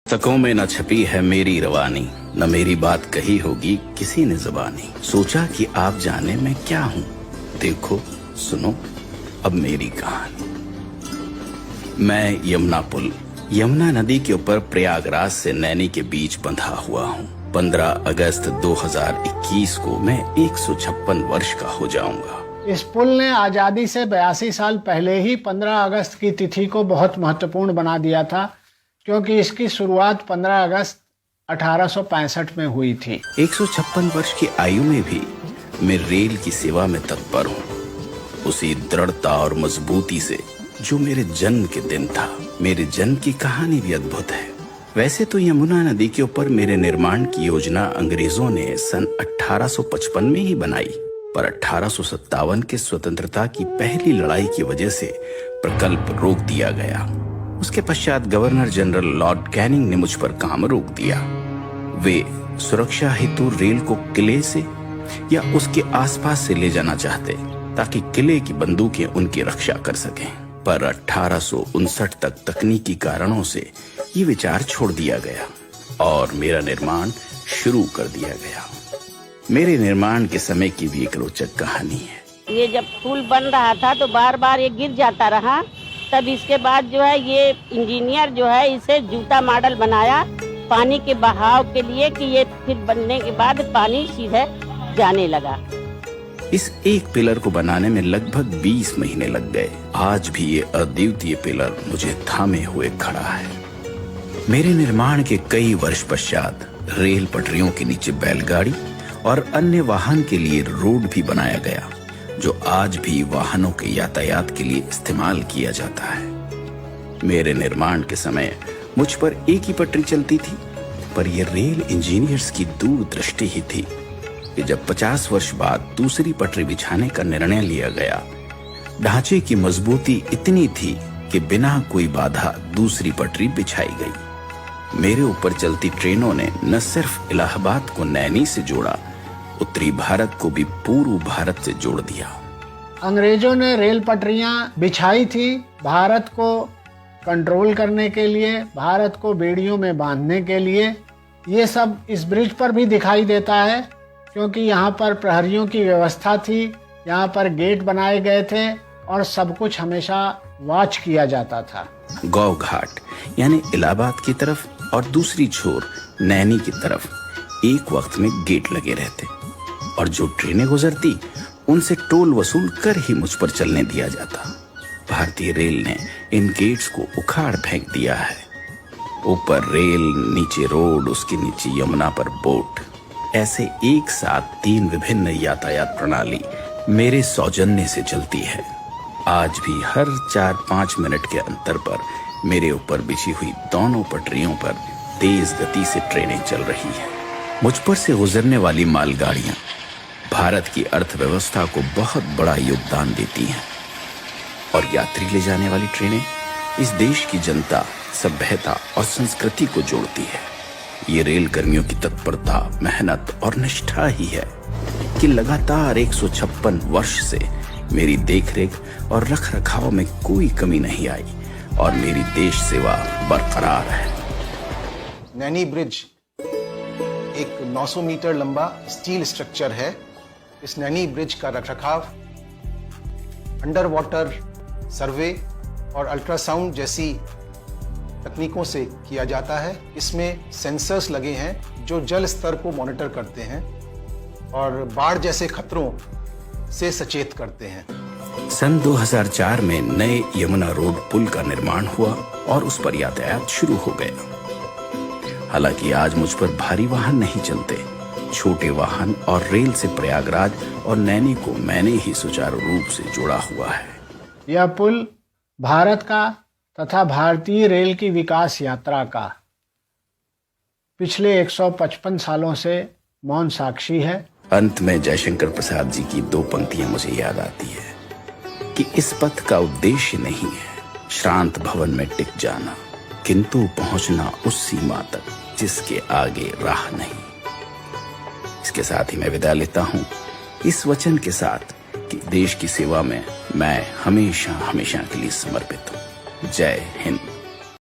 तकों में न छपी है मेरी रवानी, न मेरी बात कही होगी किसी ने ज़बानी। सोचा कि आप जाने मैं क्या हूँ, देखो सुनो अब मेरी कहानी। मैं यमुना पुल, यमुना नदी के ऊपर प्रयागराज से नैनी के बीच बंधा हुआ हूँ। 15 अगस्त 2021 को मैं 156 वर्ष का हो जाऊंगा। इस पुल ने आजादी से 82 साल पहले ही 15 अगस्त की तिथि को बहुत महत्वपूर्ण बना दिया था, क्योंकि इसकी शुरुआत 15 अगस्त 1865 में हुई थी। 156 वर्ष की आयु में भी मैं रेल की सेवा में तत्पर हूँ, उसी दृढ़ता और मजबूती से जो मेरे जन्म के दिन था। मेरे जन्म की कहानी भी अद्भुत है। वैसे तो यमुना नदी के ऊपर मेरे निर्माण की योजना अंग्रेजों ने सन 1855 में ही बनाई, पर 1857 के स्वतंत्रता की पहली लड़ाई की वजह से प्रकल्प रोक दिया गया। उसके पश्चात गवर्नर जनरल लॉर्ड कैनिंग ने मुझ पर काम रोक दिया। वे सुरक्षा हेतु रेल को किले से या उसके आसपास से ले जाना चाहते, ताकि किले की बंदूकें उनकी रक्षा कर सकें। पर 1859 तक तकनीकी कारणों से ये विचार छोड़ दिया गया और मेरा निर्माण शुरू कर दिया गया। मेरे निर्माण के समय की भी एक रोचक कहानी है। ये जब पुल बन रहा था तो बार बार ये गिर जाता रहा, तब इसके बाद जो है ये इंजीनियर जो है इसे जूता मॉडल बनाया पानी के बहाव के लिए, कि ये फिर बनने के बाद पानी सीधे जाने लगा। इस एक पिलर को बनाने में लगभग 20 महीने लग गए। आज भी ये अद्वितीय पिलर मुझे थामे हुए खड़ा है। मेरे निर्माण के कई वर्ष पश्चात रेल पटरियों के नीचे बैलगाड़ी और अन्य वाहन के लिए रोड भी बनाया गया, जो आज भी वाहनों के यातायात के लिए इस्तेमाल किया जाता है। मेरे निर्माण के समय मुझ पर एक ही पटरी चलती थी, पर यह रेल इंजीनियर्स की दूरदृष्टि ही थी कि जब 50 वर्ष बाद दूसरी पटरी बिछाने का निर्णय लिया गया, ढांचे की मजबूती इतनी थी कि बिना कोई बाधा दूसरी पटरी बिछाई गई। मेरे ऊपर चलती ट्रेनों ने न सिर्फ इलाहाबाद को नैनी से जोड़ा, उत्तरी भारत को भी पूर्व भारत से जोड़ दिया। अंग्रेजों ने रेल पटरियां बिछाई थी भारत को कंट्रोल करने के लिए, भारत को बेड़ियों में बांधने के लिए। ये सब इस ब्रिज पर भी दिखाई देता है, क्योंकि यहाँ पर प्रहरियों की व्यवस्था थी, यहाँ पर गेट बनाए गए थे और सब कुछ हमेशा वॉच किया जाता था। गौ घाट यानी इलाहाबाद की तरफ और दूसरी छोर नैनी की तरफ एक वक्त में गेट लगे रहते, और जो ट्रेनें गुजरती उनसे टोल वसूल कर ही मुझ पर चलने दिया जाता। भारतीय रेल ने इन गेट्स को उखाड़ फेंक दिया है। ऊपर रेल, नीचे रोड, उसके नीचे यमुना पर बोट, ऐसे एक साथ 3 विभिन्न यातायात प्रणाली मेरे सौजन्य से चलती है। आज भी हर 4-5 मिनट के अंतर पर मेरे ऊपर बिछी हुई दोनों पटरियों पर तेज गति से ट्रेनें चल रही हैं। मुझ पर से गुजरने वाली मालगाड़ियां भारत की अर्थव्यवस्था को बहुत बड़ा योगदान देती हैं, और यात्री ले जाने वाली ट्रेनें इस देश की जनता, सभ्यता और संस्कृति को जोड़ती है। ये रेल कर्मियों की तत्परता, मेहनत और निष्ठा ही है कि लगातार 156 वर्ष से मेरी देखरेख और रखरखाव में कोई कमी नहीं आई और मेरी देश सेवा बरकरार है। नैनी ब्रिज एक 900 मीटर लंबा स्टील स्ट्रक्चर है। इस नैनी ब्रिज का रखरखाव अंडर वाटर सर्वे और अल्ट्रासाउंड जैसी तकनीकों से किया जाता है। इसमें सेंसर्स लगे हैं जो जल स्तर को मॉनिटर करते हैं और बाढ़ जैसे खतरों से सचेत करते हैं। सन 2004 में नए यमुना रोड पुल का निर्माण हुआ और उस पर यातायात शुरू हो गया। हालांकि आज मुझ पर भारी वाहन नहीं चलते, छोटे वाहन और रेल से प्रयागराज और नैनी को मैंने ही सुचारू रूप से जोड़ा हुआ है। यह पुल भारत का तथा भारतीय रेल की विकास यात्रा का पिछले 155 सालों से मौन साक्षी है। अंत में जयशंकर प्रसाद जी की 2 पंक्तियां मुझे याद आती है कि इस पथ का उद्देश्य नहीं है श्रांत भवन में टिक जाना, किंतु पहुंचना उस सीमा तक जिसके आगे राह नहीं। इसके साथ ही मैं विदा लेता हूं, इस वचन के साथ कि देश की सेवा में मैं हमेशा हमेशा के लिए समर्पित हूं। जय हिंद।